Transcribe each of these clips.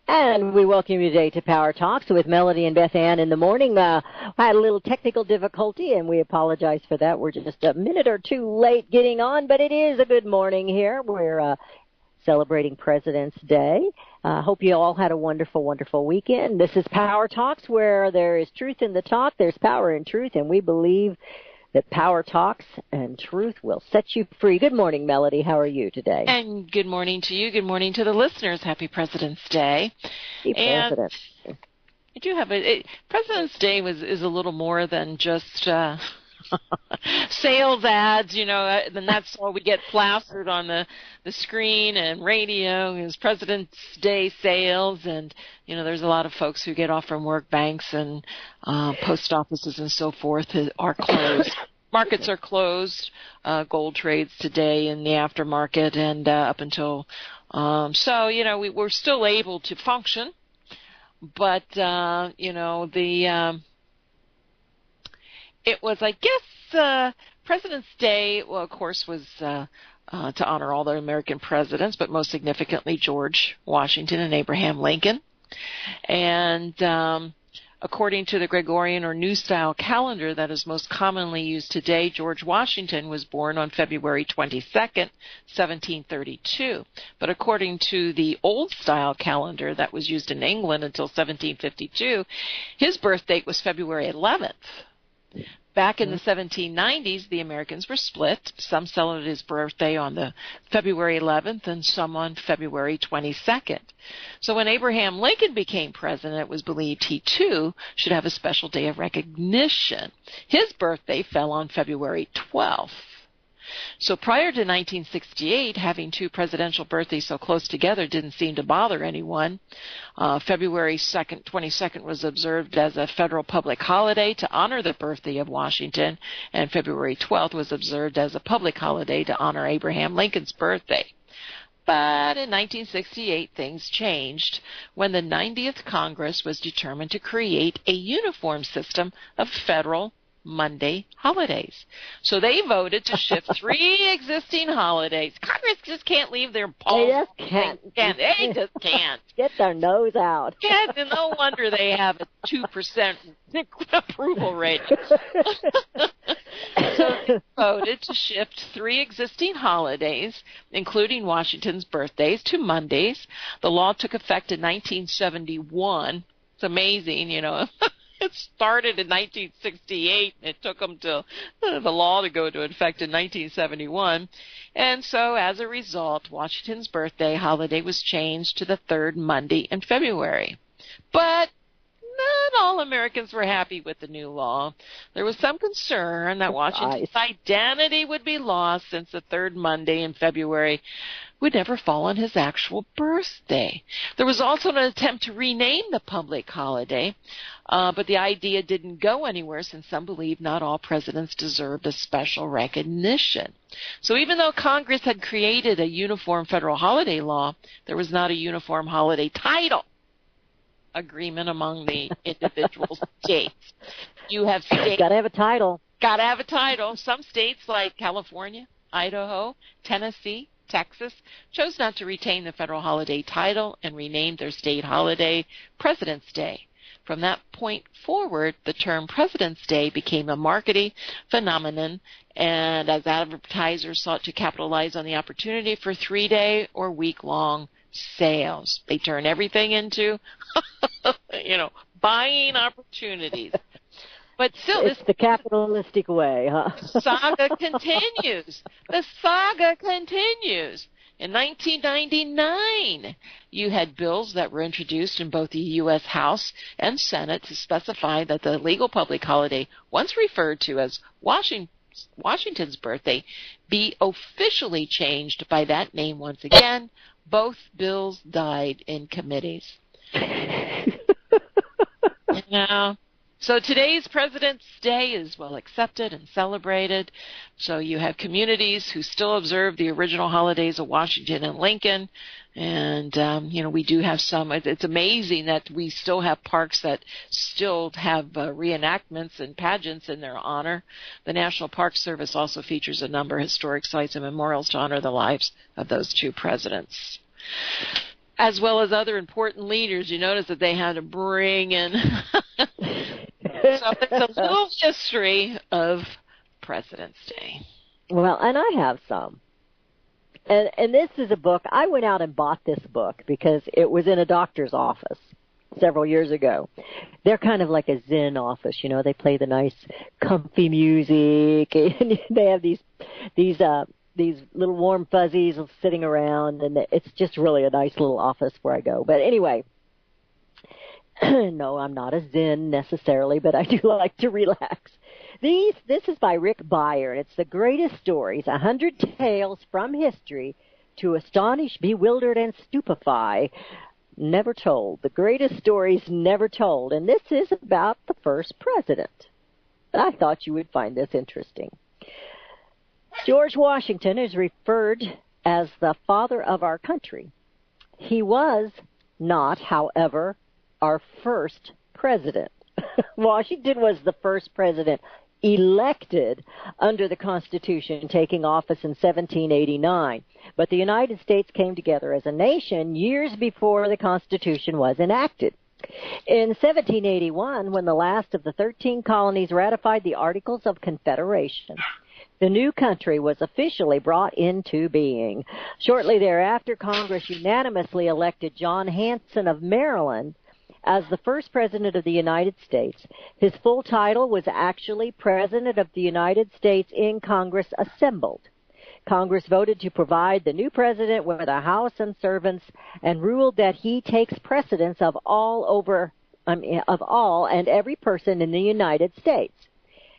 And we welcome you today to Power Talks with Melody and Beth Ann in the morning. I had a little technical difficulty, and we apologize for that. We're just a minute or two late getting on, but it is a good morning here. We're celebrating President's Day. Hope you all had a wonderful, wonderful weekend. This is Power Talks, where there is truth in the talk. There's power in truth, and we believe that power talks and truth will set you free. Good morning, Melody. How are you today? And good morning to you. Good morning to the listeners. Happy President's Day. Happy President. I do have President's Day is a little more than just sales ads, then that's all we get plastered on the screen and radio is President's Day sales, and there's a lot of folks who get off from work. Banks and post offices and so forth are closed. Markets are closed. Gold trades today in the aftermarket and up until we're still able to function, but it was, I guess, President's Day, well, of course, was to honor all the American presidents, but most significantly George Washington and Abraham Lincoln. And according to the Gregorian or New Style calendar that is most commonly used today, George Washington was born on February 22nd, 1732. But according to the Old Style calendar that was used in England until 1752, his birth date was February 11th. Back in the 1790s, the Americans were split. Some celebrated his birthday on the February 11th and some on February 22nd. So when Abraham Lincoln became president, it was believed he, too, should have a special day of recognition. His birthday fell on February 12th. So prior to 1968, having two presidential birthdays so close together didn't seem to bother anyone. February 22nd was observed as a federal public holiday to honor the birthday of Washington, and February 12th was observed as a public holiday to honor Abraham Lincoln's birthday. But in 1968, things changed when the 90th Congress was determined to create a uniform system of federal Monday holidays. So they voted to shift three existing holidays. Congress just can't leave their paws. They just can't. They just can't. Get their nose out. Yeah, no wonder they have a 2% approval rating. So they voted to shift three existing holidays, including Washington's birthdays, to Mondays. The law took effect in 1971. It's amazing, It started in 1968, and it took them to the law to go into effect in 1971. And so, as a result, Washington's birthday holiday was changed to the third Monday in February. But not all Americans were happy with the new law. There was some concern that Washington's identity would be lost since the third Monday in February would never fall on his actual birthday. There was also an attempt to rename the public holiday, but the idea didn't go anywhere since some believed not all presidents deserved a special recognition. So even though Congress had created a uniform federal holiday law, there was not a uniform holiday title agreement among the individual states. You have states. Got to have a title. Got to have a title. Some states like California, Idaho, Tennessee, Texas chose not to retain the federal holiday title and renamed their state holiday President's Day. From that point forward, the term President's Day became a marketing phenomenon, and as advertisers sought to capitalize on the opportunity for 3-day or week-long sales, they turn everything into, buying opportunities. But still, it's the capitalistic way, huh? The saga continues. The saga continues. In 1999, you had bills that were introduced in both the U.S. House and Senate to specify that the legal public holiday, once referred to as Washington's birthday, be officially changed by that name once again. Both bills died in committees. So today's President's Day is well accepted and celebrated. So you have communities who still observe the original holidays of Washington and Lincoln. And, we do have some. It's amazing that we still have parks that still have reenactments and pageants in their honor. The National Park Service also features a number of historic sites and memorials to honor the lives of those two presidents. As well as other important leaders, you notice that they had to bring in. So it's a little history of President's Day. Well, and I have some. And this is a book. I went out and bought this book because it was in a doctor's office several years ago. They're kind of like a Zen office, you know. They play the nice, comfy music, and they have these little warm fuzzies sitting around, and it's just really a nice little office where I go. But anyway, no, I'm not a Zen necessarily, but I do like to relax. This is by Rick Beyer, and it's the greatest stories, 100 tales from history to astonish, bewildered, and stupefy. Never told. The greatest stories never told. And this is about the first president. I thought you would find this interesting. George Washington is referred as the father of our country. He was not, however, our first president. Washington was the first president elected under the Constitution, taking office in 1789. But the United States came together as a nation years before the Constitution was enacted. In 1781, when the last of the 13 colonies ratified the Articles of Confederation, the new country was officially brought into being. Shortly thereafter, Congress unanimously elected John Hanson of Maryland as the first president of the United States. His full title was actually President of the United States in Congress Assembled. Congress voted to provide the new president with a house and servants and ruled that he takes precedence of all and every person in the United States.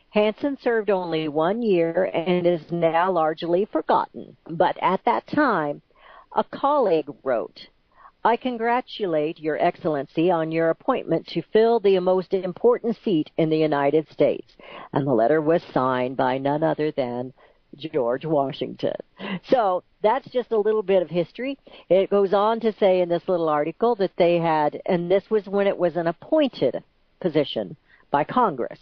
Hanson served only 1 year and is now largely forgotten. But at that time, a colleague wrote, "I congratulate Your Excellency on your appointment to fill the most important seat in the United States." And the letter was signed by none other than George Washington. So that's just a little bit of history. It goes on to say in this little article that they had, and this was when it was an appointed position by Congress,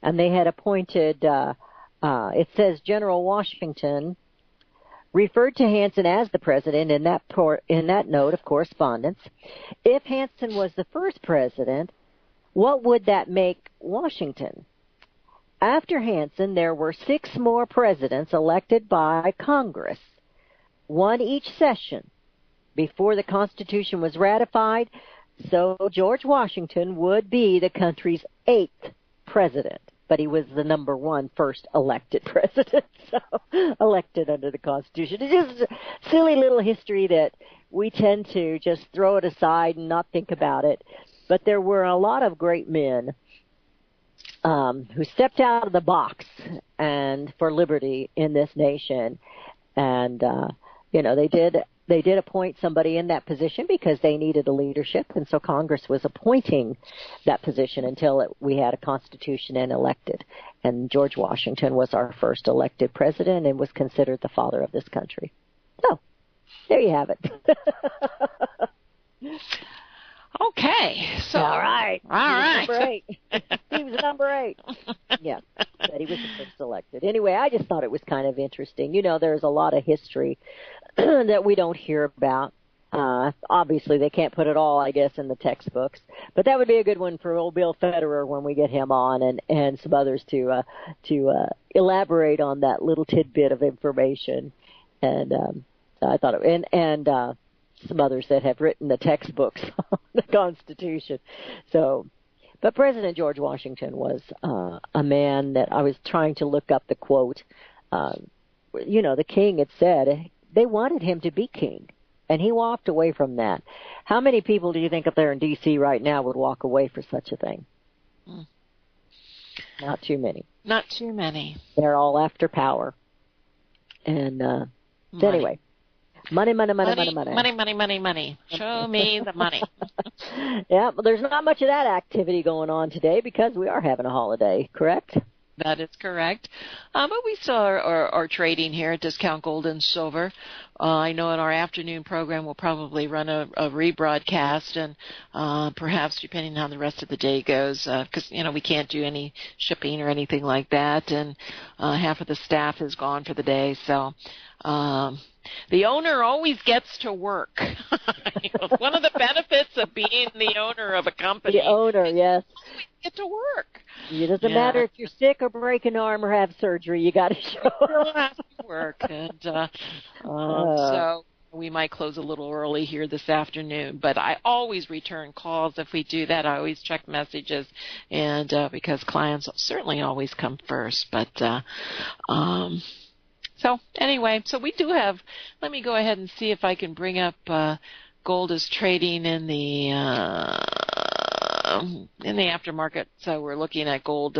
and they had appointed, it says General Washington referred to Hanson as the president in that note of correspondence. If Hanson was the first president, what would that make Washington? After Hanson, there were 6 more presidents elected by Congress, one each session, before the Constitution was ratified, so George Washington would be the country's 8th president. But he was the number 1 first elected president, so elected under the Constitution. It's just a silly little history that we tend to just throw it aside and not think about it. But there were a lot of great men who stepped out of the box and for liberty in this nation, and they did appoint somebody in that position because they needed a leadership, and so Congress was appointing that position until we had a Constitution and elected. And George Washington was our first elected president and was considered the father of this country. So, there you have it. Okay. So, all right. Number 8. He was number 8. Yeah, but he was the first elected. Anyway, I just thought it was kind of interesting. You know, there's a lot of history that we don't hear about. Obviously, they can't put it all, I guess, in the textbooks. But that would be a good one for old Bill Federer when we get him on, and some others to elaborate on that little tidbit of information. And I thought, and some others that have written the textbooks on the Constitution. So, but President George Washington was a man that I was trying to look up the quote. The king had said they wanted him to be king, and he walked away from that. How many people do you think up there in D.C. right now would walk away for such a thing? Not too many. Not too many. They're all after power. And anyway. Money. Money. Show me the money. Yeah, but there's not much of that activity going on today because we are having a holiday, correct? That is correct. But we still are trading here at Discount Gold and Silver. I know in our afternoon program we'll probably run a rebroadcast, and perhaps depending on how the rest of the day goes, because we can't do any shipping or anything like that, and half of the staff is gone for the day. So The owner always gets to work. One of the benefits of being the owner of a company. The owner, yes. You always get to work. It doesn't matter if you're sick or break an arm or have surgery. You got to show up. You have to work. And so we might close a little early here this afternoon, but I always return calls if we do that. I always check messages, and because clients certainly always come first. But so anyway, so we do have. Let me go ahead and see if I can bring up gold is trading in the aftermarket. So we're looking at gold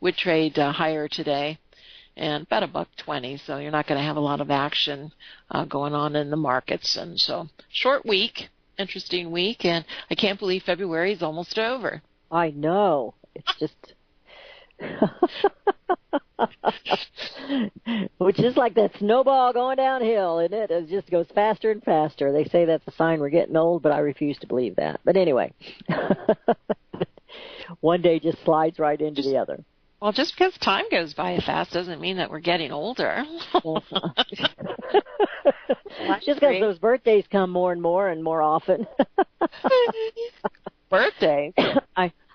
would trade higher today, and about $1.20. So you're not going to have a lot of action going on in the markets. And so short week, interesting week, and I can't believe February is almost over. I know. It's just which is like that snowball going downhill, isn't it? It just goes faster and faster. They say that's a sign we're getting old, but I refuse to believe that. But anyway, one day just slides right into the other. Well, just because time goes by fast doesn't mean that we're getting older. Just because those birthdays come more and more often. Birthdays?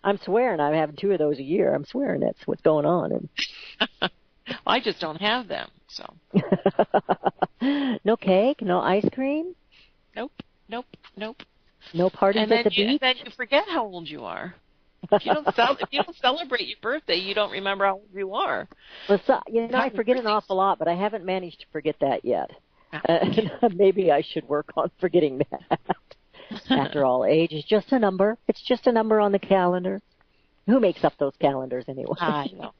I'm swearing I'm having 2 of those a year. I'm swearing that's what's going on. Well, I just don't have them, so. No cake? No ice cream? Nope. No parties at the beach? And then you forget how old you are. If you don't celebrate your birthday, you don't remember how old you are. Well, I forget an awful lot, but I haven't managed to forget that yet. Maybe I should work on forgetting that. After all, age is just a number. It's just a number on the calendar. Who makes up those calendars anyway? I know.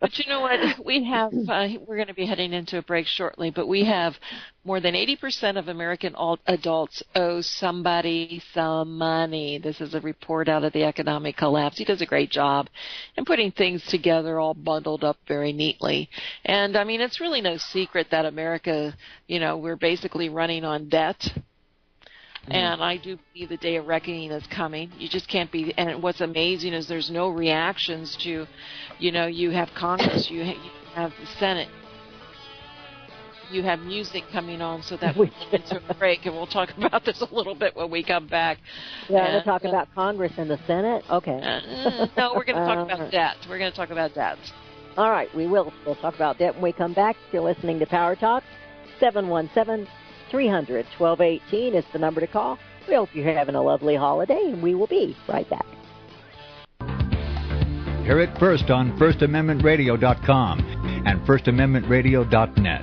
But you know what? We have, we're going to be heading into a break shortly, but we have more than 80% of American adults owe somebody some money. This is a report out of the Economic Collapse. He does a great job in putting things together all bundled up very neatly. And, I mean, it's really no secret that America, we're basically running on debt. And I do believe the day of reckoning is coming. You just can't be. And what's amazing is there's no reactions to, you have Congress, you have the Senate, you have music coming on, so that we get into a break, and we'll talk about this a little bit when we come back. Yeah, we'll talk about Congress and the Senate. Okay. No, we're going to talk about debt. We're going to talk about debt. All right, we will. We'll talk about debt when we come back. If you're listening to Power Talk, 717-300-1218 is the number to call. We hope you're having a lovely holiday, and we will be right back. Hear it first on FirstAmendmentRadio.com and FirstAmendmentRadio.net.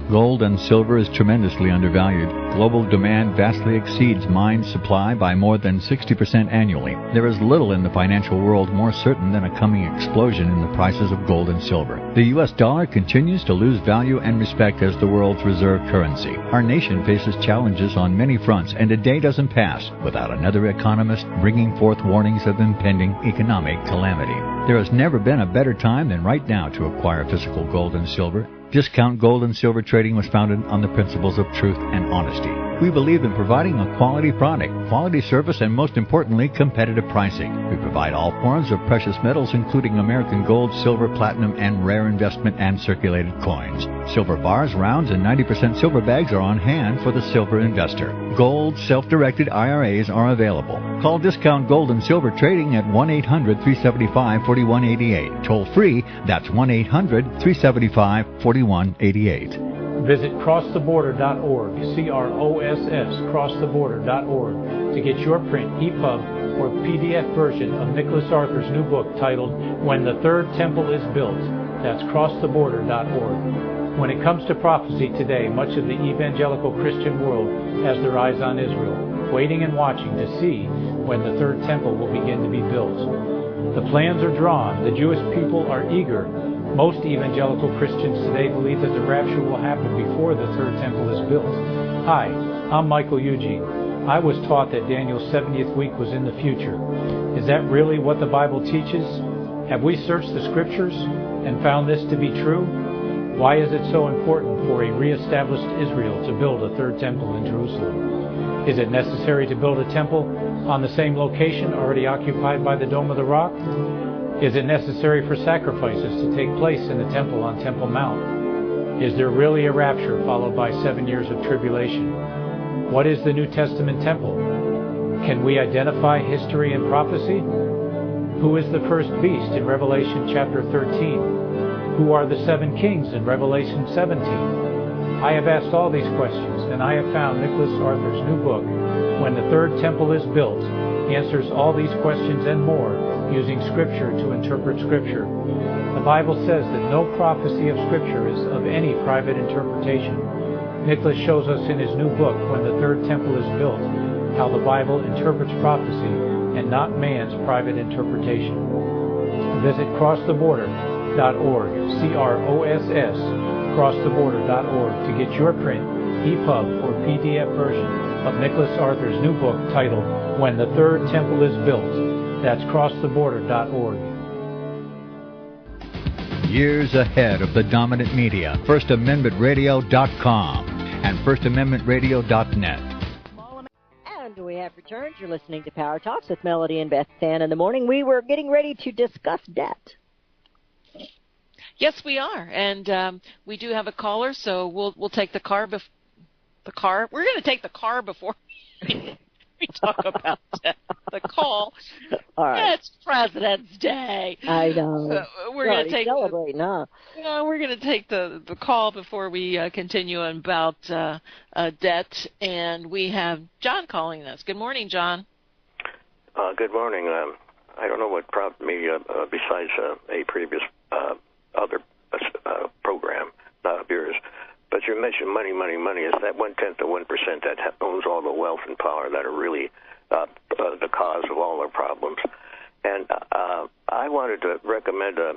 Gold and silver is tremendously undervalued. Global demand vastly exceeds mine supply by more than 60% annually. There is little in the financial world more certain than a coming explosion in the prices of gold and silver. The U.S. dollar continues to lose value and respect as the world's reserve currency. Our nation faces challenges on many fronts, and a day doesn't pass without another economist bringing forth warnings of impending economic calamity. There has never been a better time than right now to acquire physical gold and silver. Discount Gold and Silver Trading was founded on the principles of truth and honesty. We believe in providing a quality product, quality service, and most importantly, competitive pricing. We provide all forms of precious metals, including American gold, silver, platinum, and rare investment and circulated coins. Silver bars, rounds, and 90% silver bags are on hand for the silver investor. Gold self-directed IRAs are available. Call Discount Gold and Silver Trading at 1-800-375-4188. Toll free, that's 1-800-375-4188. Visit crosstheborder.org, CROSS, crosstheborder.org, to get your print, EPUB, or PDF version of Nicholas Arthur's new book titled When the Third Temple is Built. That's crosstheborder.org. When it comes to prophecy today, much of the evangelical Christian world has their eyes on Israel, waiting and watching to see when the third temple will begin to be built. The plans are drawn. The Jewish people are eager. Most evangelical Christians today believe that the rapture will happen before the third temple is built. Hi, I'm Michael Eugene. I was taught that Daniel's 70th week was in the future. Is that really what the Bible teaches? Have we searched the Scriptures and found this to be true? Why is it so important for a reestablished Israel to build a third temple in Jerusalem? Is it necessary to build a temple on the same location already occupied by the Dome of the Rock? Is it necessary for sacrifices to take place in the temple on Temple Mount? Is there really a rapture followed by 7 years of tribulation? What is the New Testament temple? Can we identify history and prophecy? Who is the first beast in Revelation chapter 13? Who are the 7 kings in Revelation 17? I have asked all these questions, and I have found Nicholas Arthur's new book, When the Third Temple is Built, answers all these questions and more using Scripture to interpret Scripture. The Bible says that no prophecy of Scripture is of any private interpretation. Nicholas shows us in his new book, When the Third Temple is Built, how the Bible interprets prophecy and not man's private interpretation. Visit crosstheborder.org, C-R-O-S-S, crosstheborder.org to get your print, EPUB, or PDF version of Nicholas Arthur's new book titled When the Third Temple is Built. That's crosstheborder.org. Years ahead of the dominant media, FirstAmendmentRadio.com and FirstAmendmentRadio.net. And we have returned. You're listening to Power Talks with Melody and Beth Ann in the morning. We were getting ready to discuss debt. Yes, we are, and we do have a caller, so we'll take the car. We're going to take the car before we talk about the call. All right. It's President's Day. I know. We're going to take celebrate now. We're going to take the call before we continue about debt, and we have John calling us. Good morning, John. Good morning. I don't know what prompted me besides a previous other program, not of yours. But you mentioned money. Is that 1/10 of 1% that owns all the wealth and power that are really the cause of all our problems? And I wanted to recommend a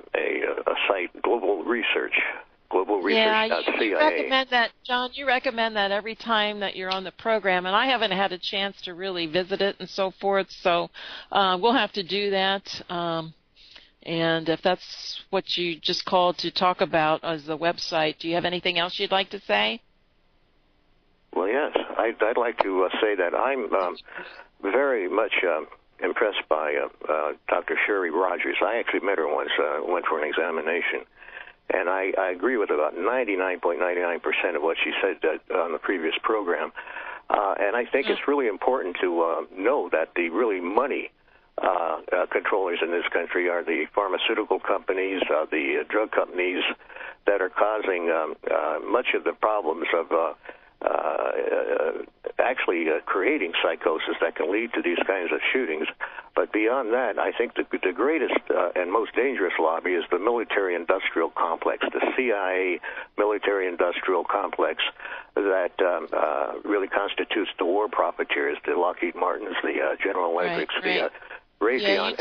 site, Global Research. Yeah, you recommend that, John. You recommend that every time that you're on the program, and I haven't had a chance to really visit it and so forth. So we'll have to do that. And if that's what you just called to talk about as the website, do you have anything else you'd like to say? Well, yes. I'd like to say that I'm very much impressed by Dr. Sherry Rogers. I actually met her once, went for an examination. And I agree with about 99.99% of what she said on the previous program. And I think it's really important to know that the really money controllers in this country are the pharmaceutical companies, the drug companies that are causing much of the problems of actually creating psychosis that can lead to these kinds of shootings. But beyond that, I think the greatest and most dangerous lobby is the military-industrial complex, the CIA military-industrial complex that really constitutes the war profiteers, the Lockheed Martins, the General Electrics, the Raytheon,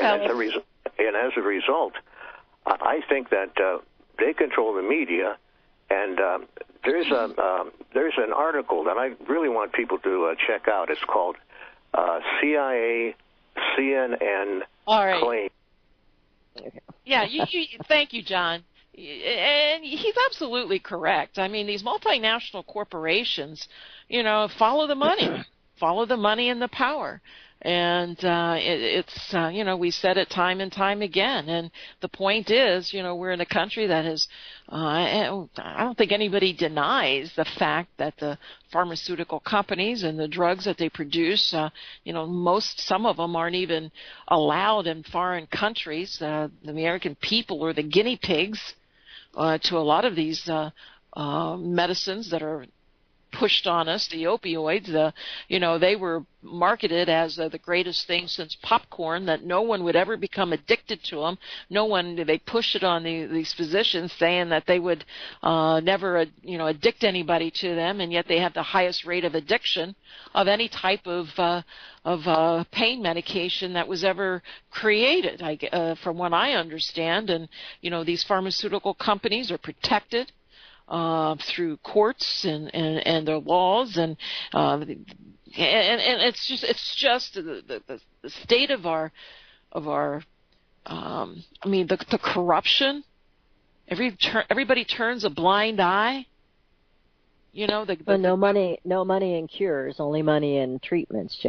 and as a result, I think that they control the media. And there's an article that I really want people to check out. It's called CIA CNN Claim. Yeah, thank you, John. And he's absolutely correct. I mean, these multinational corporations, follow the money and the power. And it's we said it time and time again. And the point is, we're in a country that is, I don't think anybody denies the fact that the pharmaceutical companies and the drugs that they produce, some of them aren't even allowed in foreign countries. The American people are the guinea pigs to a lot of these medicines that are pushed on us, the opioids. They were marketed as the greatest thing since popcorn, that no one would ever become addicted to them. They pushed it on these physicians, saying that they would never addict anybody to them, and yet they have the highest rate of addiction of any type of pain medication that was ever created, from what I understand. And these pharmaceutical companies are protected through courts and their laws, and it's just the state of our the corruption. Everybody turns a blind eye. No money in cures, only money in treatments.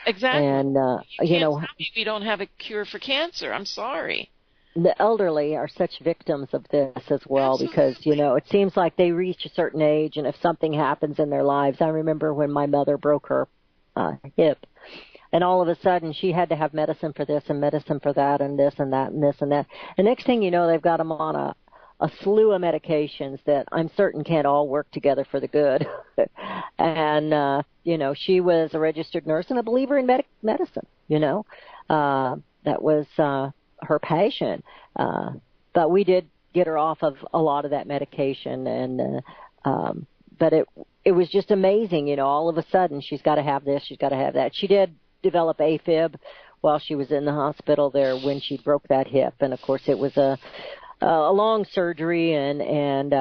Exactly. And you can't tell me we don't have a cure for cancer. I'm sorry. the elderly are such victims of this as well. Absolutely. Because, it seems like they reach a certain age, and if something happens in their lives, I remember when my mother broke her hip, and all of a sudden she had to have medicine for this and medicine for that and this and that and this and that. And next thing you know, they've got them on a slew of medications that I'm certain can't all work together for the good. And, she was a registered nurse and a believer in medicine, that was her passion. But we did get her off of a lot of that medication. And but it was just amazing, all of a sudden she's got to have this, she's got to have that. She did develop AFib while she was in the hospital there when she broke that hip. And, of course, it was a long surgery and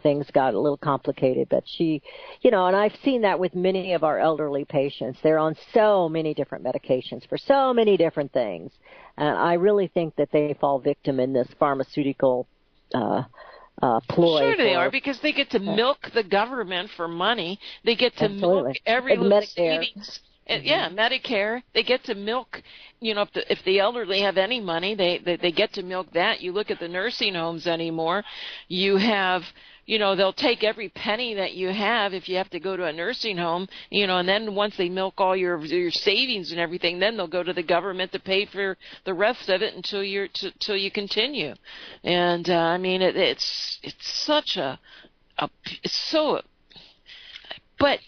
things got a little complicated, but she, and I've seen that with many of our elderly patients. They're on so many different medications for so many different things. And I really think that they fall victim in this pharmaceutical ploy. Sure they are, because they get to milk the government for money. They get to milk every little savings. Yeah, Medicare. They get to milk, if the elderly have any money, they get to milk that. You look at the nursing homes anymore, you have, they'll take every penny that you have if you have to go to a nursing home, and then once they milk all your savings and everything, then they'll go to the government to pay for the rest of it until you continue. And it's such it's so, but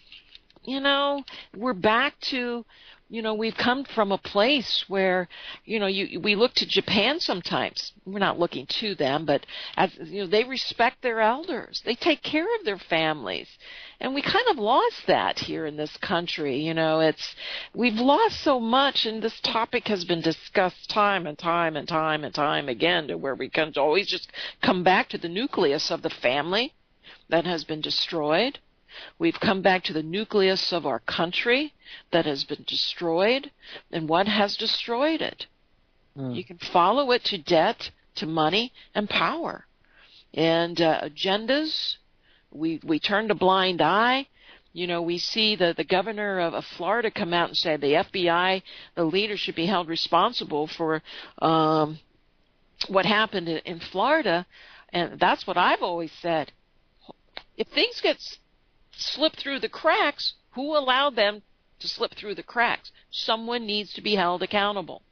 we're back to, we've come from a place where, we look to Japan sometimes. We're not looking to them, but they respect their elders. They take care of their families. And we kind of lost that here in this country. We've lost so much, and this topic has been discussed time and time and time and time again, to where we can always just come back to the nucleus of the family that has been destroyed. We've come back to the nucleus of our country that has been destroyed, and what has destroyed it? You can follow it to debt, to money, and power. And agendas, we turned a blind eye. We see the governor of Florida come out and say the FBI, the leader, should be held responsible for what happened in Florida. And that's what I've always said. If things get slip through the cracks, who allowed them to slip through the cracks? Someone needs to be held accountable,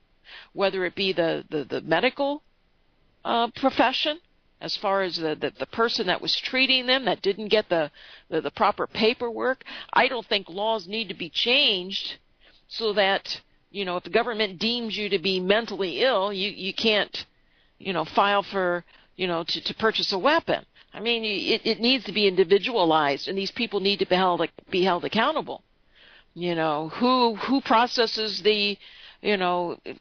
whether it be the medical profession, as far as the person that was treating them that didn't get the proper paperwork. I don't think laws need to be changed so that, if the government deems you to be mentally ill, you can't, file for, to purchase a weapon. I mean, it needs to be individualized, and these people need to be held accountable. Who processes the,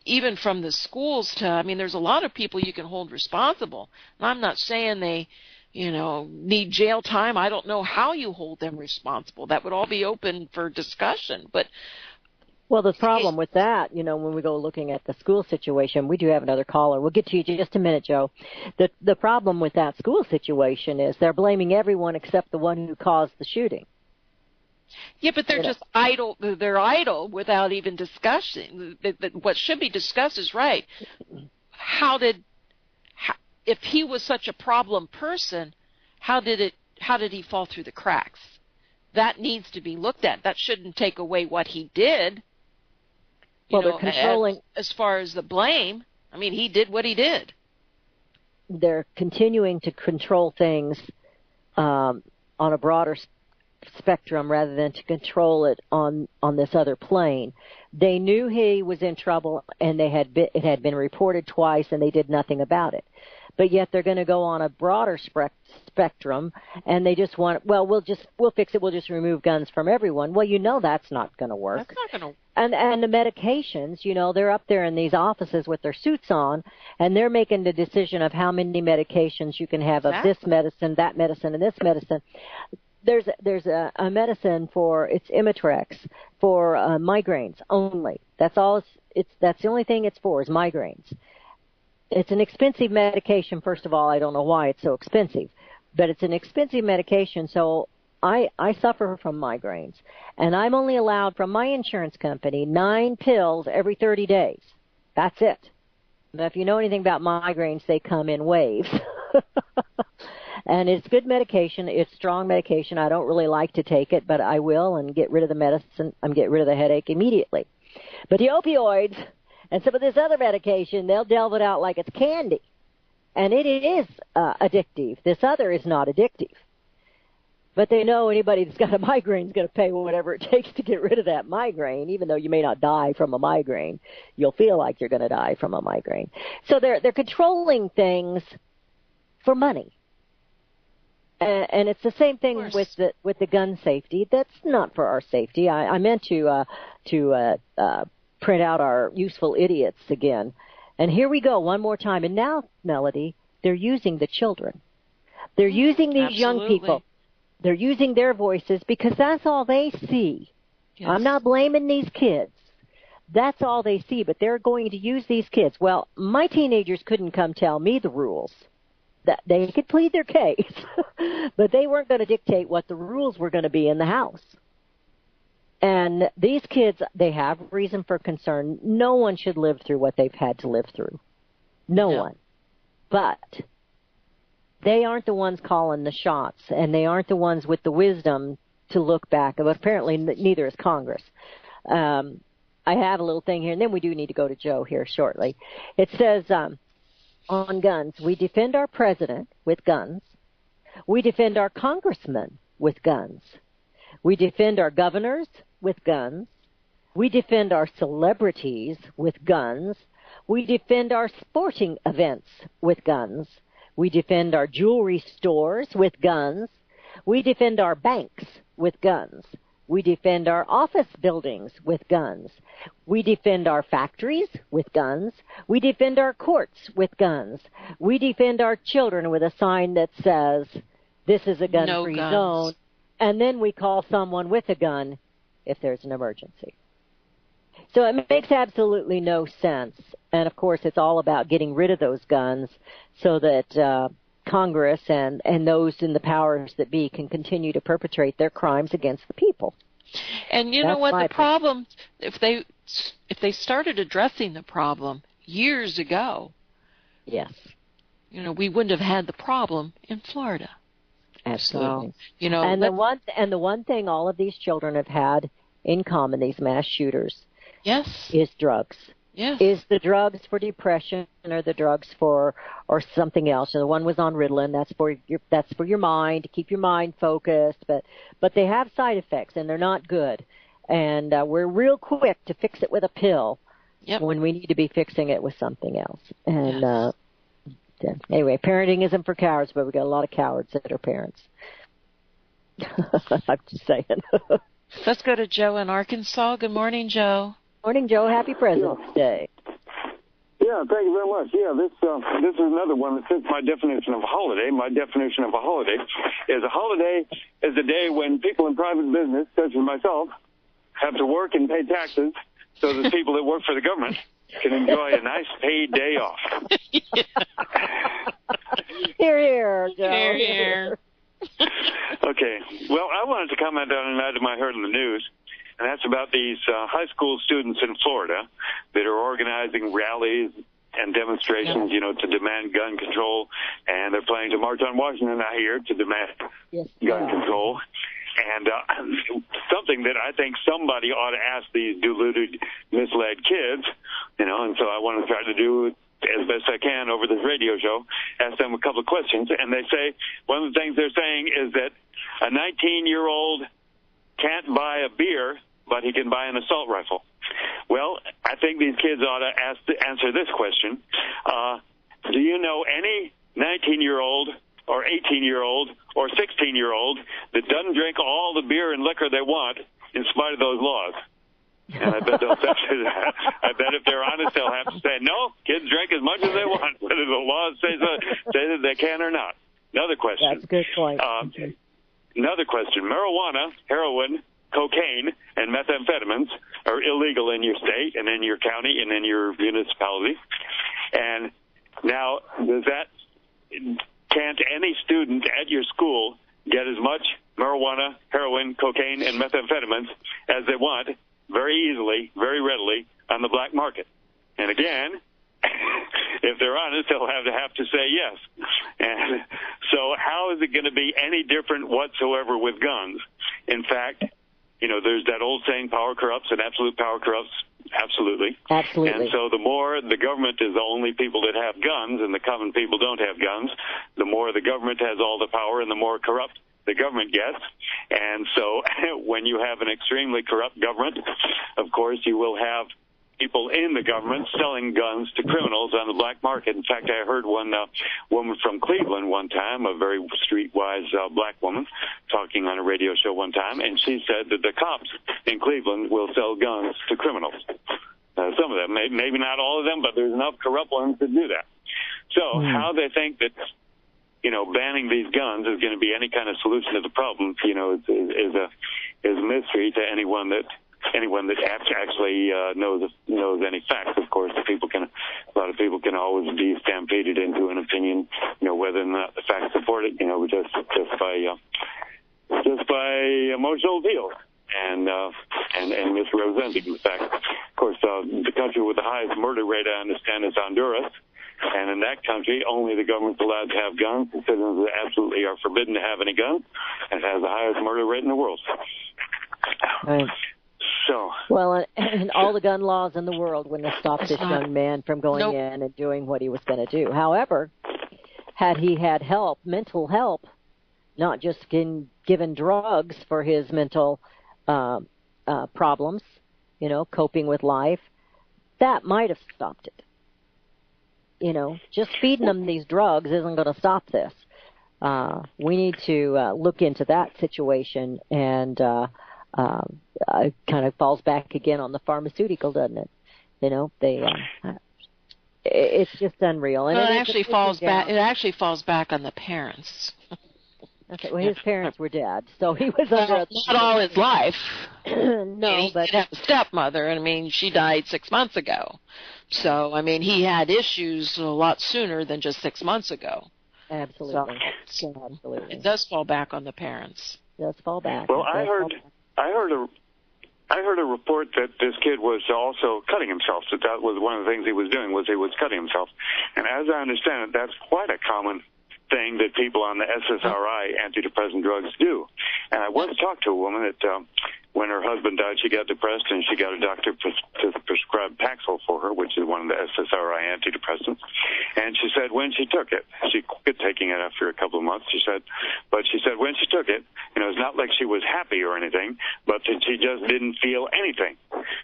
even from the schools to, there's a lot of people you can hold responsible. And I'm not saying they, need jail time. I don't know how you hold them responsible. That would all be open for discussion. But well, the problem with that, when we go looking at the school situation, we do have another caller. We'll get to you in just a minute, Joe. The problem with that school situation is they're blaming everyone except the one who caused the shooting. Yeah, but they're just idle. They're idle without even discussing. What should be discussed is, right, if he was such a problem person, how did he fall through the cracks? That needs to be looked at. That shouldn't take away what he did. They're controlling. As far as the blame, he did what he did. They're continuing to control things on a broader spectrum rather than to control it on this other plane. They knew he was in trouble, and it had been reported twice, and they did nothing about it. But yet they're going to go on a broader spectrum, and they just want, we'll fix it. We'll just remove guns from everyone. Well, that's not going to work. That's not going to. And the medications, they're up there in these offices with their suits on, and they're making the decision of how many medications you can have of this medicine, that medicine, and this medicine. There's a medicine for, it's Imitrex for migraines only. That's all. That's the only thing it's for is migraines. It's an expensive medication. First of all, I don't know why it's so expensive, but it's an expensive medication. So I suffer from migraines, and I'm only allowed from my insurance company 9 pills every 30 days. That's it. Now, if you know anything about migraines, they come in waves. And it's good medication. It's strong medication. I don't really like to take it, but I will and get rid of the medicine. Get rid of the headache immediately. But the opioids and some of this other medication, they'll delve it out like it's candy. And it is addictive. This other is not addictive. But they know anybody that's got a migraine is going to pay whatever it takes to get rid of that migraine, even though you may not die from a migraine. You'll feel like you're going to die from a migraine. So they're controlling things for money. And it's the same thing with the gun safety. That's not for our safety. I meant to print out our useful idiots again. And here we go one more time. And now, Melody, they're using the children. They're using these young people. They're using their voices because that's all they see. Yes. I'm not blaming these kids. That's all they see, but they're going to use these kids. Well, my teenagers couldn't come tell me the rules. That they could plead their case, but they weren't going to dictate what the rules were going to be in the house. And these kids, they have reason for concern. No one should live through what they've had to live through. No one. But they aren't the ones calling the shots, and they aren't the ones with the wisdom to look back. But apparently neither is Congress. I have a little thing here, and then we do need to go to Joe here shortly. It says, on guns, we defend our president with guns. We defend our congressmen with guns. We defend our governors with guns. We defend our celebrities with guns. We defend our sporting events with guns. We defend our jewelry stores with guns. We defend our banks with guns. We defend our office buildings with guns. We defend our factories with guns. We defend our courts with guns. We defend our children with a sign that says, this is a gun-free zone. And then we call someone with a gun if there's an emergency. So it makes absolutely no sense. And, of course, it's all about getting rid of those guns so that Congress and those in the powers that be can continue to perpetrate their crimes against the people. And you know what the problem, if they started addressing the problem years ago, yes, we wouldn't have had the problem in Florida. Absolutely. So, and the one thing all of these children have had in common, these mass shooters, is drugs. Yes. Is the drugs for depression or the drugs or something else? And the one was on Ritalin. That's for your mind, to keep your mind focused. But they have side effects and they're not good. And we're real quick to fix it with a pill when we need to be fixing it with something else. And anyway, parenting isn't for cowards, but we got a lot of cowards that are parents. I'm just saying. Let's go to Joe in Arkansas. Good morning, Joe. Morning, Joe. Happy President's Day. Yeah, thank you very much. Yeah, this is another one that fits my definition of a holiday. My definition of a holiday is a day when people in private business, such as myself, have to work and pay taxes so that people that work for the government can enjoy a nice paid day off. Hear, hear, Joe. Hear, hear. Okay. Well, I wanted to comment on an item I heard in the news, and that's about these high school students in Florida that are organizing rallies and demonstrations, to demand gun control, and they're planning to march on Washington, I hear, to demand gun control. And something that I think somebody ought to ask these deluded, misled kids, and so I want to try to do as best I can over this radio show, ask them a couple of questions. And they say, one of the things they're saying is that a 19-year-old can't buy a beer, but he can buy an assault rifle. Well, I think these kids ought to answer this question. Do you know any 19-year-old or 18-year-old or 16-year-old that doesn't drink all the beer and liquor they want in spite of those laws? And I bet they'll say that. I bet if they're honest, they'll have to say, no, kids drink as much as they want, whether the laws say that they can or not. Another question. That's a good point. Another question. Marijuana, heroin, cocaine, and methamphetamines are illegal in your state and in your county and in your municipality. And now, can't any student at your school get as much marijuana, heroin, cocaine, and methamphetamines as they want very easily, very readily on the black market? And again, if they're honest, they'll have to say yes. And so how is it going to be any different whatsoever with guns? In fact, there's that old saying, power corrupts, and absolute power corrupts. Absolutely. Absolutely. And so the more the government is the only people that have guns and the common people don't have guns, the more the government has all the power and the more corrupt the government gets. And so when you have an extremely corrupt government, of course, you will have people in the government selling guns to criminals on the black market. In fact, I heard one woman from Cleveland one time, a very streetwise black woman, talking on a radio show one time, and she said that the cops in Cleveland will sell guns to criminals. Some of them, maybe not all of them, but there's enough corrupt ones to do that. So how they think that banning these guns is going to be any kind of solution to the problem, is a mystery to anyone that actually knows any facts. Of course, a lot of people can always be stampeded into an opinion, whether or not the facts support it, just by emotional appeal and misrepresenting the facts. Of course, the country with the highest murder rate, I understand, is Honduras. And in that country, only the government's allowed to have guns. The citizens absolutely are forbidden to have any guns, and it has the highest murder rate in the world. Right. So. Well, and all the gun laws in the world wouldn't have stopped this young man from going in and doing what he was going to do. However, had he had help, mental help, not just given drugs for his mental problems, coping with life, that might have stopped it. Just feeding them these drugs isn't going to stop this. We need to look into that situation, and it kind of falls back again on the pharmaceutical, doesn't it? It's just unreal. And it actually falls back. It actually falls back on the parents. Okay, well, his parents were dead, so he was under not all his life. No, but he had a stepmother, and she died 6 months ago. So, he had issues a lot sooner than just 6 months ago. Absolutely. So absolutely. It does fall back on the parents. It does fall back. Well, I heard a report that this kid was also cutting himself. That was one of the things he was doing, was he was cutting himself. And as I understand it, that's quite a common thing that people on the SSRI antidepressant drugs do. And I once talked to a woman that when her husband died, she got depressed, and she got a doctor to prescribe Paxil for her, which is one of the SSRI antidepressants. And she said when she took it, she quit taking it after a couple of months, she said when she took it, it's not like she was happy or anything, but that she just didn't feel anything.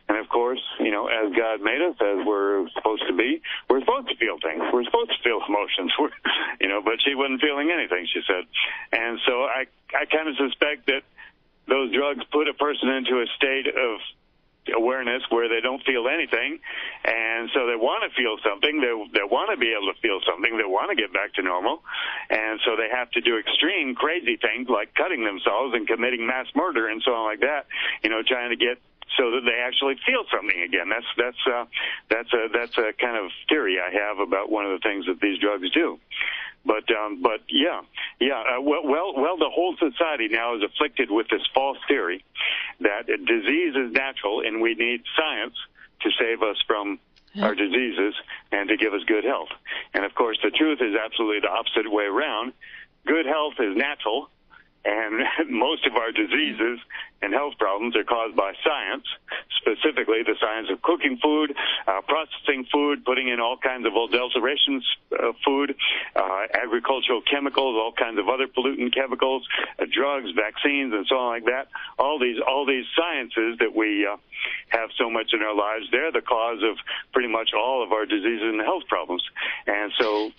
And of course, as God made us, as we're supposed to be, we're supposed to feel things. We're supposed to feel emotions, but she wasn't feeling anything, she said. And so I kind of suspect that those drugs put a person into a state of awareness where they don't feel anything, and so they want to feel something. They want to be able to feel something. They want to get back to normal, and so they have to do extreme, crazy things like cutting themselves and committing mass murder and so on like that. Trying to get so that they actually feel something again. That's a kind of theory I have about one of the things that these drugs do. But the whole society now is afflicted with this false theory that disease is natural and we need science to save us from our diseases and to give us good health. And of course, the truth is absolutely the opposite way around. Good health is natural, and most of our diseases and health problems are caused by science, specifically the science of cooking food, processing food, putting in all kinds of adulterations of food, agricultural chemicals, all kinds of other pollutant chemicals, drugs, vaccines, and so on like that. All these sciences that we have so much in our lives, they're the cause of pretty much all of our diseases and health problems. And so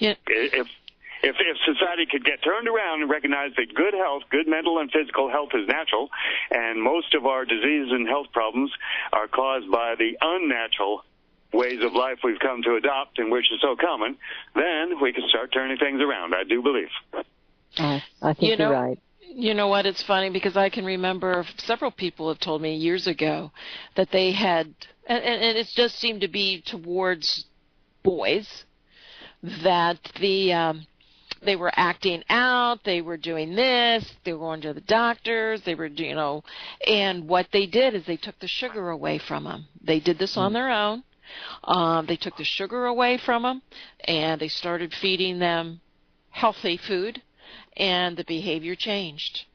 if society could get turned around and recognize that good health, good mental and physical health is natural, and most of our diseases and health problems are caused by the unnatural ways of life we've come to adopt and which is so common, then we can start turning things around, I do believe. I think you're right. You know what? It's funny because I can remember several people have told me years ago that they had, and it just seemed to be towards boys, that they were acting out, they were doing this, they were going to the doctors, they were, and what they did is they took the sugar away from them. They did this on their own. They took the sugar away from them, and they started feeding them healthy food, and the behavior changed.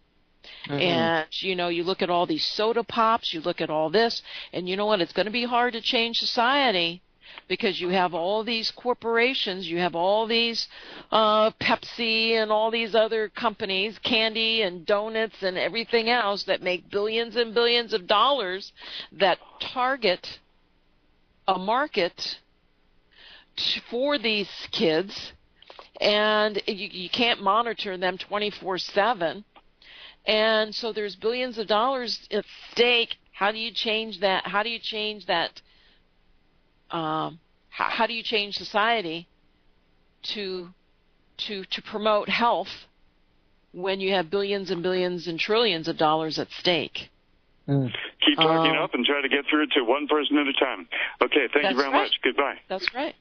Mm-hmm. And, you look at all these soda pops, you look at all this, and you know what? It's going to be hard to change society because you have all these corporations, you have all these Pepsi and all these other companies, candy and donuts and everything else that make billions and billions of dollars that target a market for these kids, and you can't monitor them 24/7. And so there's billions of dollars at stake. How do you change that? How do you change that? How do you change society to promote health when you have billions and billions and trillions of dollars at stake? Keep talking up and try to get through to one person at a time. Okay, thank you very much. Goodbye. That's right.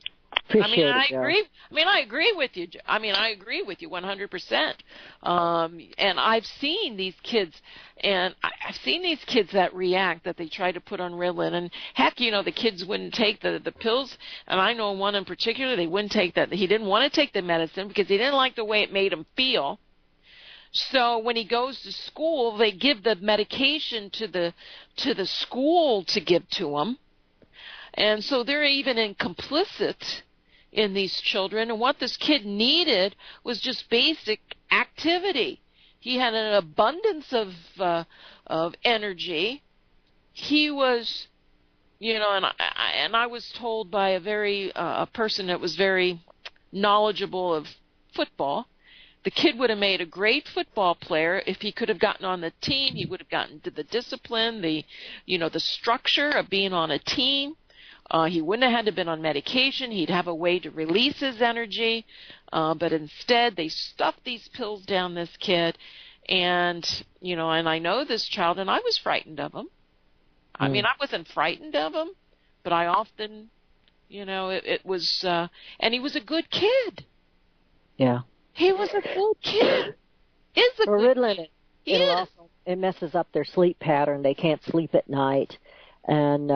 Appreciate I it, agree. I agree with you. I agree with you 100%. And I've seen these kids, that react, that they try to put on Ritalin. And heck, the kids wouldn't take the pills. And I know one in particular, they wouldn't take that. He didn't want to take the medicine because he didn't like the way it made him feel. So when he goes to school, they give the medication to the school to give to him. And so they're even complicit in these children. And what this kid needed was just basic activity. He had an abundance of energy. He was, and I was told by a person that was very knowledgeable of football. The kid would have made a great football player if he could have gotten on the team. He would have gotten to the discipline, the structure of being on a team. He wouldn't have had to have been on medication. He'd have a way to release his energy. But instead, they stuffed these pills down this kid. And, and I know this child, and I was frightened of him. I mean, I wasn't frightened of him, but I often, it was, and he was a good kid. Yeah. He was a good kid. Ritalin, it messes up their sleep pattern. They can't sleep at night. And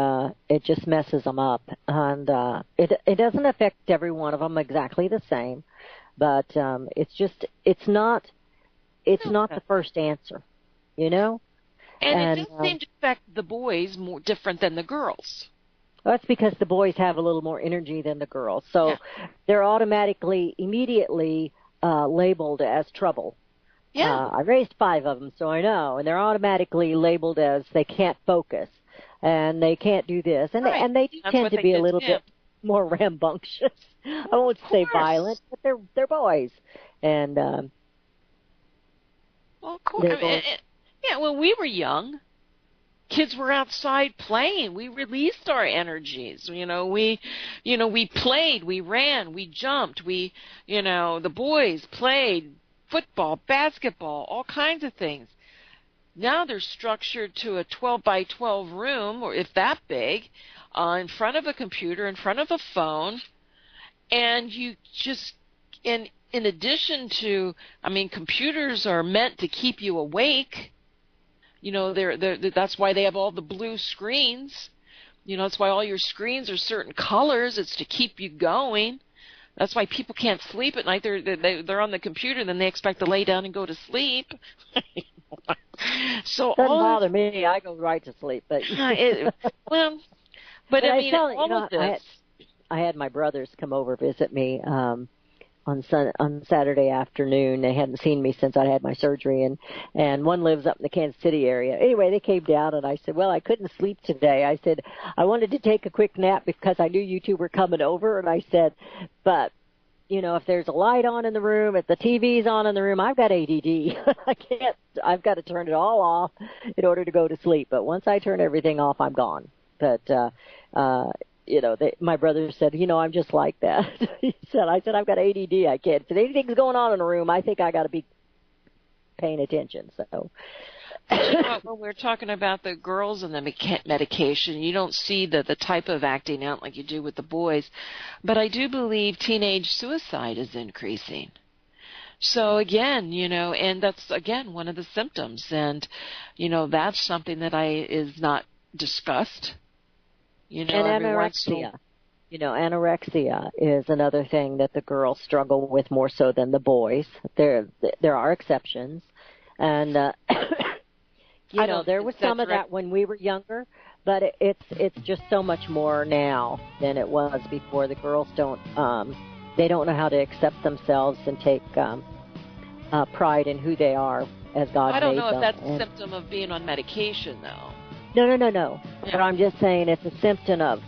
it just messes them up. And it doesn't affect every one of them exactly the same, but it's not the first answer, And it does seem to affect the boys more different than the girls. Well, that's because the boys have a little more energy than the girls, so they're immediately labeled as trouble. Yeah. I raised 5 of them, so I know, and they're automatically labeled as they can't focus. And they can't do this, and they do tend to be a little bit more rambunctious. I won't say violent, but they're boys, and well, of course. When we were young, kids were outside playing. We released our energies. We played, we ran, we jumped. The boys played football, basketball, all kinds of things. Now they're structured to a 12 by 12 room, or if that big, in front of a computer, in front of a phone, and you just, in addition to, computers are meant to keep you awake. That's why they have all the blue screens. That's why all your screens are certain colors. It's to keep you going. That's why people can't sleep at night. They're on the computer, then they expect to lay down and go to sleep. So doesn't bother me. I go right to sleep. But I had my brothers come over visit me on Saturday afternoon. They hadn't seen me since I had my surgery, and one lives up in the Kansas City area. Anyway, they came down, and I said, well, I couldn't sleep today. I said, I wanted to take a quick nap because I knew you two were coming over, and I said, but if there's a light on in the room, if the TV's on in the room, I've got ADD. I've got to turn it all off in order to go to sleep. But once I turn everything off, I'm gone. But, my brother said, I'm just like that. I said, I've got ADD. I can't. If anything's going on in the room, I think I got to be paying attention. So. When we're talking about the girls and the medication, you don't see the type of acting out like you do with the boys. But I do believe teenage suicide is increasing. So again, and that's, again, one of the symptoms. And, that's something that is not discussed. And anorexia. Anorexia is another thing that the girls struggle with more so than the boys. There are exceptions, and there was some of that when we were younger, but it's just so much more now than it was before. The girls don't they don't know how to accept themselves and take pride in who they are as God made them. I don't know if that's a symptom of being on medication, though. No. Yeah. But I'm just saying it's a symptom of.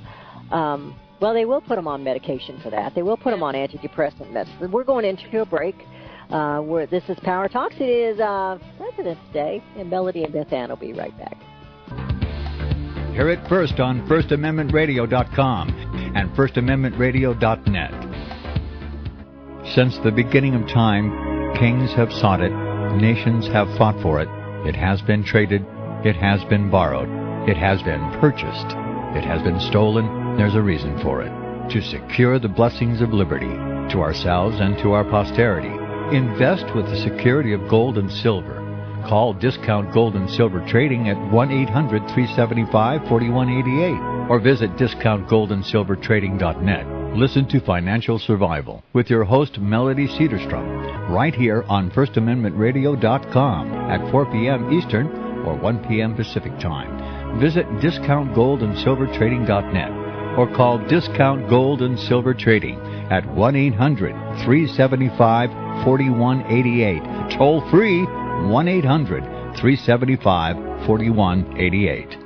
Well, they will put them on medication for that. They will put them on antidepressant medicine. We're going into a break. This is Power Talks. It is President's Day, and Melody and Beth Ann will be right back. Hear it first on FirstAmendmentRadio.com and FirstAmendmentRadio.net. Since the beginning of time, kings have sought it, nations have fought for it. It has been traded, it has been borrowed, it has been purchased, it has been stolen. There's a reason for it. To secure the blessings of liberty to ourselves and to our posterity. Invest with the security of gold and silver. Call Discount Gold and Silver Trading at 1-800-375-4188 or visit discountgoldandsilvertrading.net. Listen to Financial Survival with your host Melody Cedarstrom right here on FirstAmendmentRadio.com at 4 p.m. Eastern or 1 p.m. Pacific Time. Visit discountgoldandsilvertrading.net or call Discount Gold and Silver Trading at 1-800-375-4188. Toll free, 1-800-375-4188.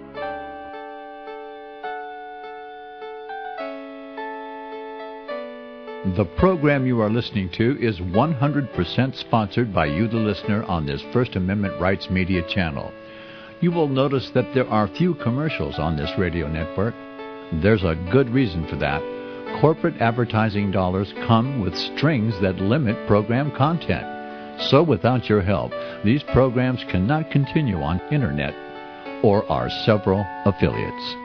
The program you are listening to is 100% sponsored by you, the listener, on this First Amendment Rights Media channel. You will notice that there are few commercials on this radio network. There's a good reason for that. Corporate advertising dollars come with strings that limit program content. So without your help, these programs cannot continue on Internet or our several affiliates.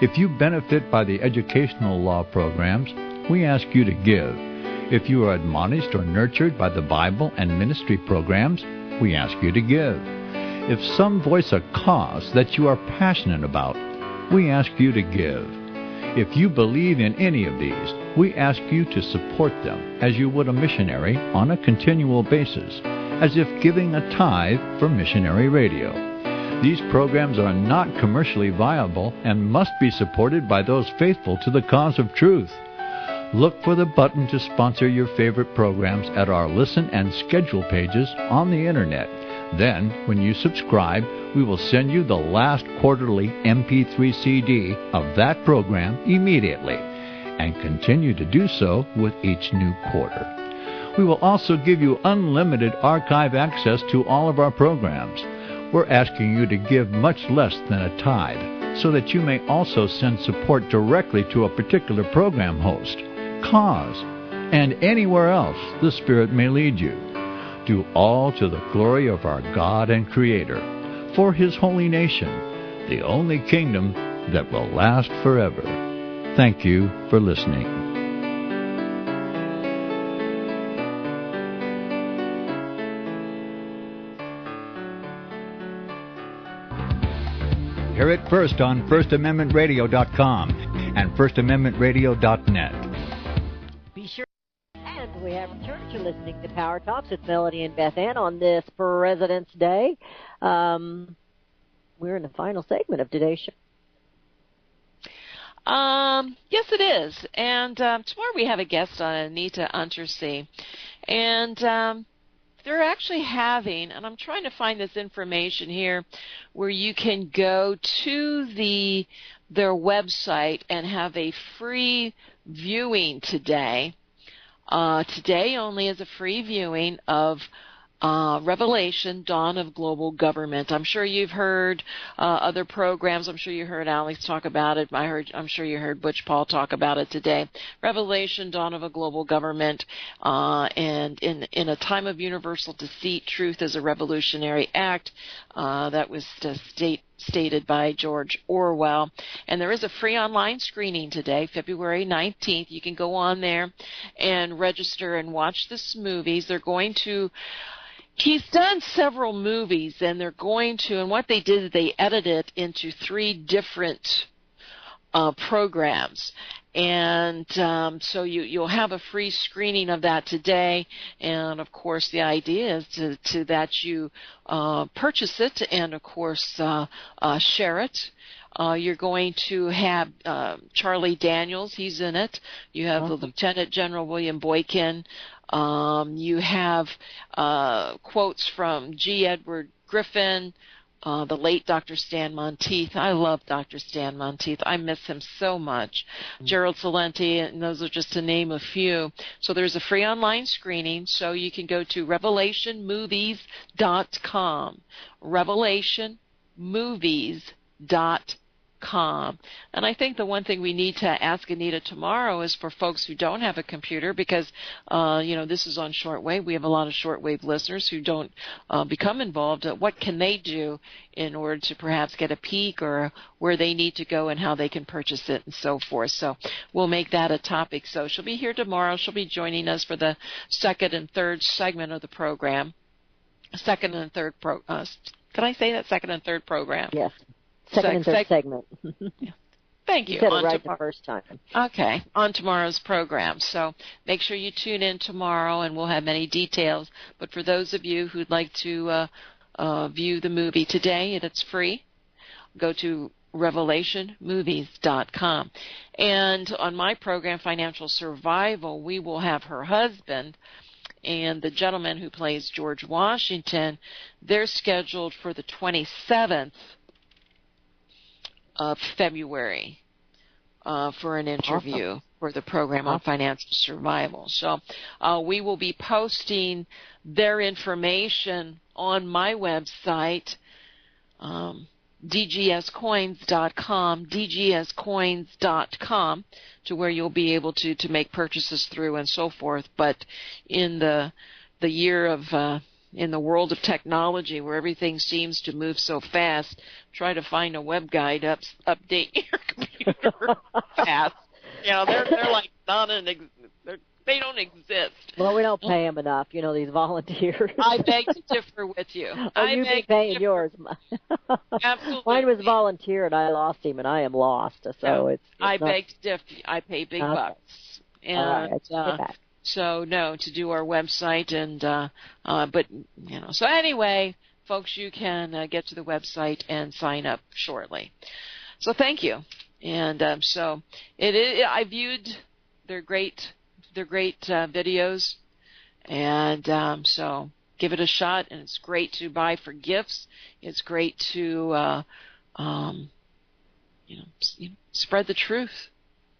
If you benefit by the educational law programs, we ask you to give. If you are admonished or nurtured by the Bible and ministry programs, we ask you to give. If some voice a cause that you are passionate about, we ask you to give. If you believe in any of these, we ask you to support them as you would a missionary on a continual basis, as if giving a tithe for missionary radio. These programs are not commercially viable and must be supported by those faithful to the cause of truth. Look for the button to sponsor your favorite programs at our listen and schedule pages on the Internet. Then, when you subscribe, we will send you the last quarterly MP3 CD of that program immediately, and continue to do so with each new quarter. We will also give you unlimited archive access to all of our programs. We're asking you to give much less than a tithe, so that you may also send support directly to a particular program host, cause, and anywhere else the Spirit may lead you. Do all to the glory of our God and Creator, for His holy nation, the only kingdom that will last forever. Thank you for listening. Hear it first on FirstAmendmentRadio.com and FirstAmendmentRadio.net. Be sure. And we have returned. You're listening to Power Talks with Melody and Beth Ann on this President's Day. We're in the final segment of today's show. Yes, it is. And tomorrow we have a guest on, Anita Untersee. And they're actually having, and I'm trying to find this information here, where you can go to their website and have a free viewing today. Today only is a free viewing of Revelation, Dawn of Global Government. I'm sure you've heard other programs. I'm sure you heard Alex talk about it. I'm sure you heard Butch Paul talk about it today. Revelation, Dawn of a Global Government, and in a time of universal deceit, truth is a revolutionary act. That was stated by George Orwell. And there is a free online screening today, February 19th. You can go on there and register and watch this movies. He's done several movies, and they're going to, and what they did is they edited it into 3 different programs. And so you'll have a free screening of that today. And, of course, the idea is that you purchase it and, of course, share it. You're going to have Charlie Daniels. He's in it. You have Lieutenant General William Boykin. You have quotes from G. Edward Griffin, the late Dr. Stan Monteith. I love Dr. Stan Monteith. I miss him so much. Gerald Celente, and those are just to name a few. So there's a free online screening, so you can go to revelationmovies.com. revelationmovies.com. And I think the one thing we need to ask Anita tomorrow is for folks who don't have a computer, because this is on shortwave. We have a lot of shortwave listeners who don't become involved. What can they do in order to perhaps get a peek, or where they need to go and how they can purchase it and so forth. So we'll make that a topic. So she'll be here tomorrow. She'll be joining us for the second and third segment of the program. Second and third can I say that? Second and third program? Yes. Second and third segment. Thank you. You said it right the first time. Okay, on tomorrow's program. So make sure you tune in tomorrow, and we'll have many details. But for those of you who'd like to view the movie today, and it's free, go to revelationmovies.com. And on my program, Financial Survival, we will have her husband and the gentleman who plays George Washington. They're scheduled for the 27th of February for an interview for the program on financial survival. So we will be posting their information on my website, dgscoins.com, to where you'll be able to make purchases through and so forth. But in the year of in the world of technology, where everything seems to move so fast, try to find a web guide update your computer fast. They're like they don't exist. Well, we don't pay them enough, these volunteers. I beg to differ with you. You've been paying yours. Absolutely. Mine was volunteer, and I lost him, and I am lost. So it's I beg to differ. I pay big bucks. And so, no, to do our website, and so anyway, folks, you can get to the website and sign up shortly. So thank you. And so I viewed their great videos, and so give it a shot. And it's great to buy for gifts. It's great to spread the truth.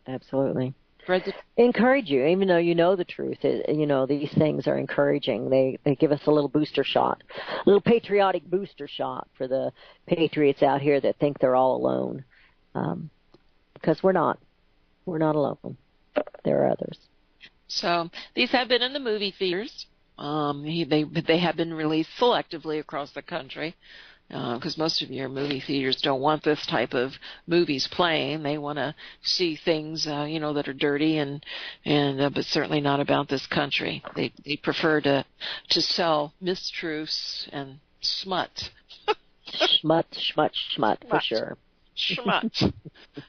Absolutely. Encourage you, even though you know the truth. These things are encouraging. They give us a little booster shot, a little patriotic booster shot for the patriots out here that think they're all alone, because we're not alone. There are others. So these have been in the movie theaters. They have been released selectively across the country, because most of your movie theaters don't want this type of movies playing. They want to see things, that are dirty but certainly not about this country. They prefer to sell mistruths and smut. Smut, for sure. Smut.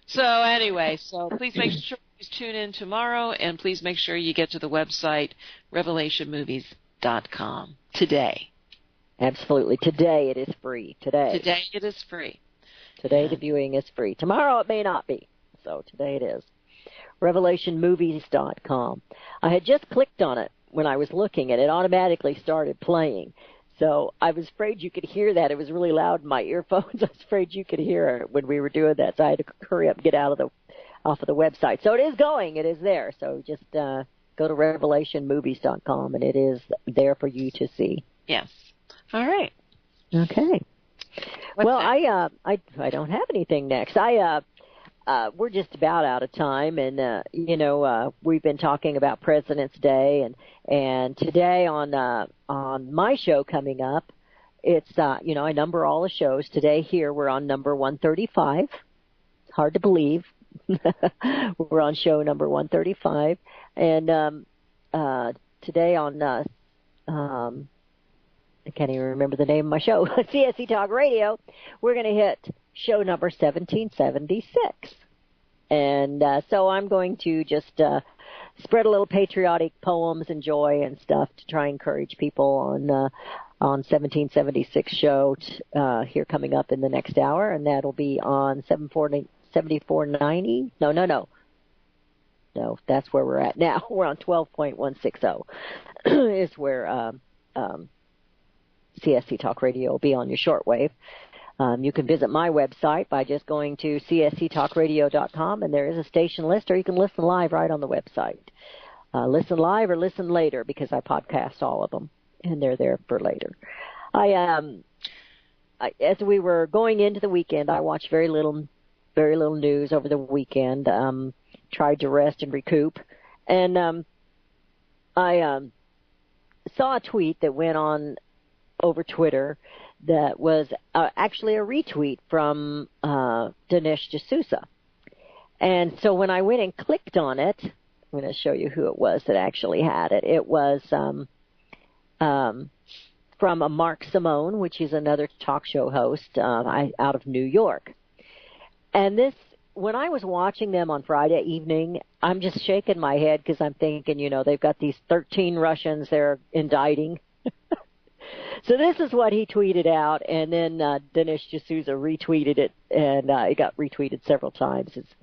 So anyway, please make sure you tune in tomorrow, and please make sure you get to the website, revelationmovies.com, today. Absolutely. Today it is free. Today it is free. Today the viewing is free. Tomorrow it may not be. So today it is. RevelationMovies.com. I had just clicked on it when I was looking, and it automatically started playing. So I was afraid you could hear that. It was really loud in my earphones. I was afraid you could hear it when we were doing that. So I had to hurry up and get off of the website. So it is going. It is there. So just go to RevelationMovies.com, and it is there for you to see. Yes. All right. Okay. I don't have anything next. We're just about out of time, and we've been talking about President's Day, and today on my show coming up, it's I number all the shows. Today here we're on number 135. It's hard to believe. We're on show number 135, and today on I can't even remember the name of my show, CSC Talk Radio, we're going to hit show number 1776. And so I'm going to just spread a little patriotic poems and joy and stuff to try and encourage people on 1776 show here coming up in the next hour, and that'll be on 7490. No, that's where we're at now. We're on 12.160 is where CSC Talk Radio will be on your shortwave. You can visit my website by just going to csctalkradio.com, and there is a station list, or you can listen live right on the website. Listen live or listen later, because I podcast all of them, and they're there for later. As we were going into the weekend, I watched very little news over the weekend. Tried to rest and recoup, and I saw a tweet that went on over Twitter that was actually a retweet from Dinesh D'Souza. And so when I went and clicked on it, I'm going to show you who it was that actually had it. It was from a Mark Simone, which is another talk show host out of New York. And this, when I was watching them on Friday evening, I'm just shaking my head because I'm thinking, they've got these 13 Russians they're indicting. So this is what he tweeted out, and then Dinesh D'Souza retweeted it, and it got retweeted several times. It's,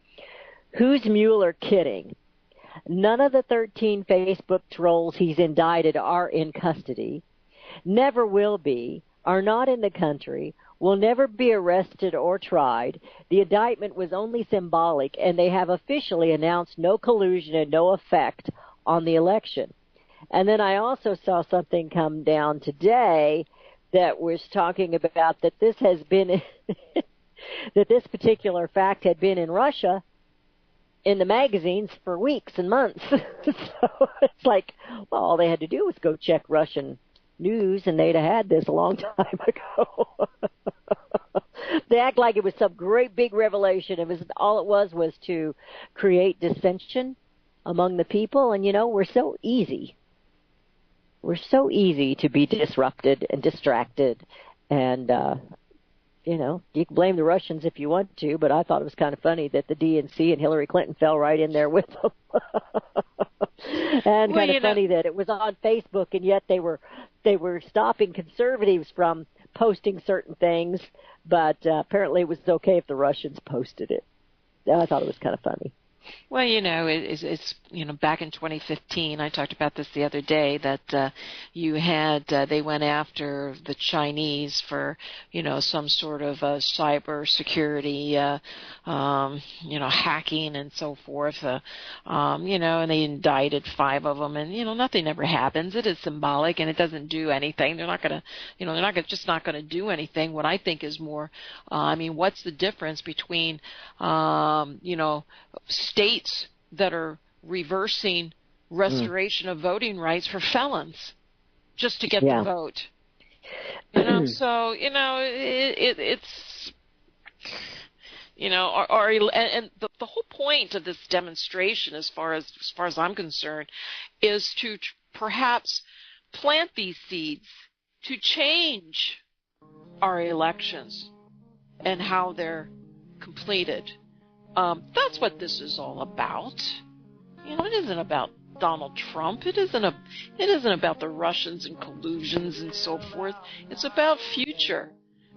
"Who's Mueller kidding? None of the 13 Facebook trolls he's indicted are in custody, never will be, are not in the country, will never be arrested or tried. The indictment was only symbolic, and they have officially announced no collusion and no effect on the election." And then I also saw something come down today that was talking about that this has been, that this particular fact had been in Russia in the magazines for weeks and months. So it's like, well, all they had to do was go check Russian news and they'd have had this a long time ago. They act like it was some great big revelation. All it was to create dissension among the people. And, we're so easy. We're so easy to be disrupted and distracted, and, you can blame the Russians if you want to, but I thought it was kind of funny that the DNC and Hillary Clinton fell right in there with them. And kind of funny that it was on Facebook, and yet they were stopping conservatives from posting certain things, but apparently it was okay if the Russians posted it. I thought it was kind of funny. Well, it's back in 2015, I talked about this the other day, that you had, they went after the Chinese for, some sort of cyber security, hacking and so forth, and they indicted 5 of them, and, nothing ever happens. It is symbolic, and it doesn't do anything. They're not going to, they're just not going to do anything. What I think is more, what's the difference between, states that are reversing restoration of voting rights for felons just to get the vote. So, it's, and the whole point of this demonstration, as far as I'm concerned, is to perhaps plant these seeds to change our elections and how they're completed. That's what this is all about. It isn't about Donald Trump. It isn't about the Russians and collusions and so forth. It's about future.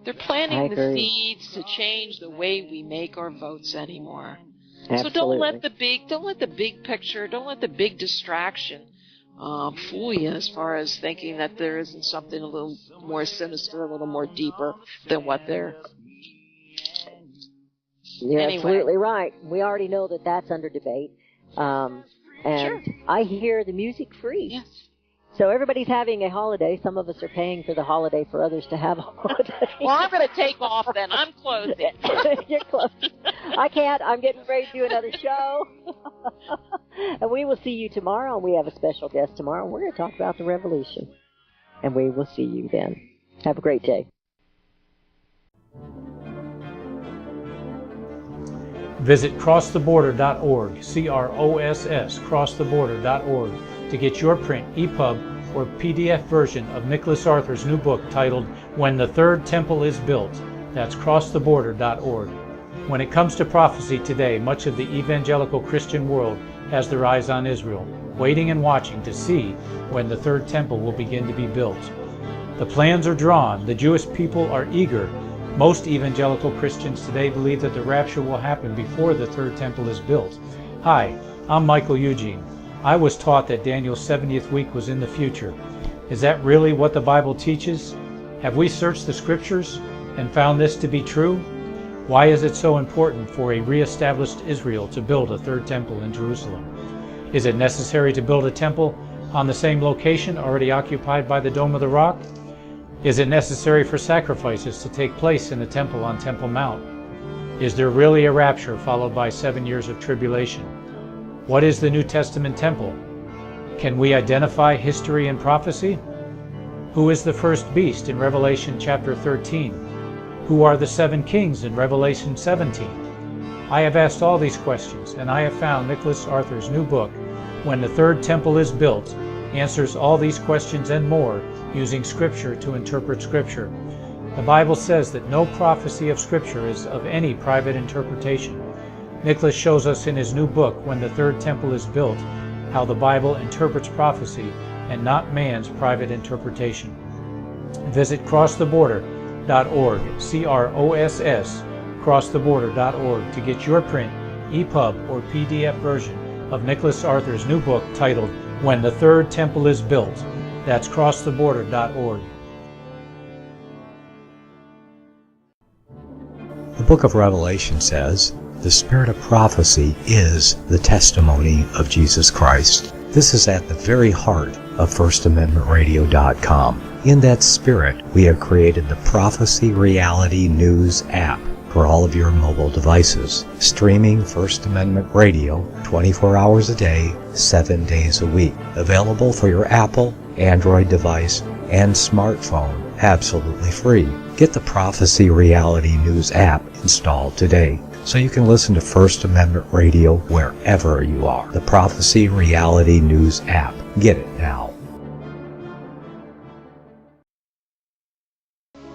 They're planting the seeds to change the way we make our votes anymore. Absolutely. So don't let the big picture, don't let the big distraction fool you as far as thinking that there isn't something a little more sinister, a little more deeper than what they're. You're absolutely right. We already know that that's under debate. And sure. I hear the music free. Yes. So everybody's having a holiday. Some of us are paying for the holiday for others to have a holiday. Well, I'm going to take off then. I'm closing. You're closing. I can't. I'm getting ready to do another show. And we will see you tomorrow. We have a special guest tomorrow. We're going to talk about the revolution. And we will see you then. Have a great day. Visit crosstheborder.org, CROSS, crosstheborder.org, to get your print, EPUB, or PDF version of Nicholas Arthur's new book titled When the Third Temple is Built. That's crosstheborder.org. When it comes to prophecy today, much of the evangelical Christian world has their eyes on Israel, waiting and watching to see when the third temple will begin to be built. The plans are drawn. The Jewish people are eager. Most evangelical Christians today believe that the rapture will happen before the third temple is built. Hi, I'm Michael Eugene. I was taught that Daniel's 70th week was in the future. Is that really what the Bible teaches? Have we searched the scriptures and found this to be true? Why is it so important for a re-established Israel to build a third temple in Jerusalem? Is it necessary to build a temple on the same location already occupied by the Dome of the Rock? Is it necessary for sacrifices to take place in the temple on Temple Mount? Is there really a rapture followed by 7 years of tribulation? What is the New Testament temple? Can we identify history and prophecy? Who is the first beast in Revelation chapter 13? Who are the 7 kings in Revelation 17? I have asked all these questions, and I have found Nicholas Arthur's new book, When the Third Temple is Built, answers all these questions and more using Scripture to interpret Scripture. The Bible says that no prophecy of Scripture is of any private interpretation. Nicholas shows us in his new book, When the Third Temple is Built, how the Bible interprets prophecy and not man's private interpretation. Visit crosstheborder.org, CROSS, crosstheborder.org, to get your print, EPUB, or PDF version of Nicholas Arthur's new book titled When the Third Temple is Built. That's crosstheborder.org. The book of Revelation says, "The spirit of prophecy is the testimony of Jesus Christ." This is at the very heart of FirstAmendmentRadio.com. In that spirit, we have created the Prophecy Reality News app for all of your mobile devices, streaming First Amendment Radio 24 hours a day, 7 days a week. Available for your Apple, Android device, and smartphone, absolutely free. Get the Prophecy Reality News app installed today, so you can listen to First Amendment Radio wherever you are. The Prophecy Reality News app. Get it now.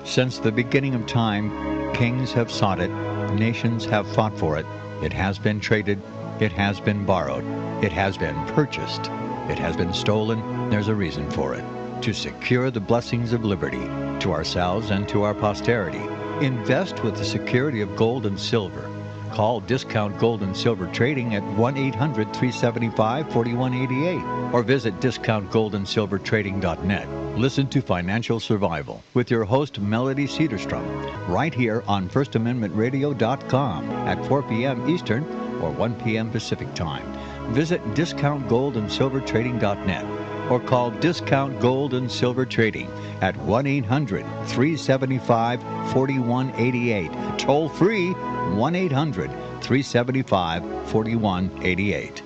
Since the beginning of time, kings have sought it, nations have fought for it. It has been traded, it has been borrowed, it has been purchased, it has been stolen. There's a reason for it. To secure the blessings of liberty to ourselves and to our posterity. Invest with the security of gold and silver. Call Discount Gold and Silver Trading at 1-800-375-4188 or visit discountgoldandsilvertrading.net. Listen to Financial Survival with your host Melody Cedarstrom right here on FirstAmendmentRadio.com at 4 p.m. Eastern or 1 p.m. Pacific Time. Visit discountgoldandsilvertrading.net or call Discount Gold and Silver Trading at 1-800-375-4188. Toll free 1-800-375-4188.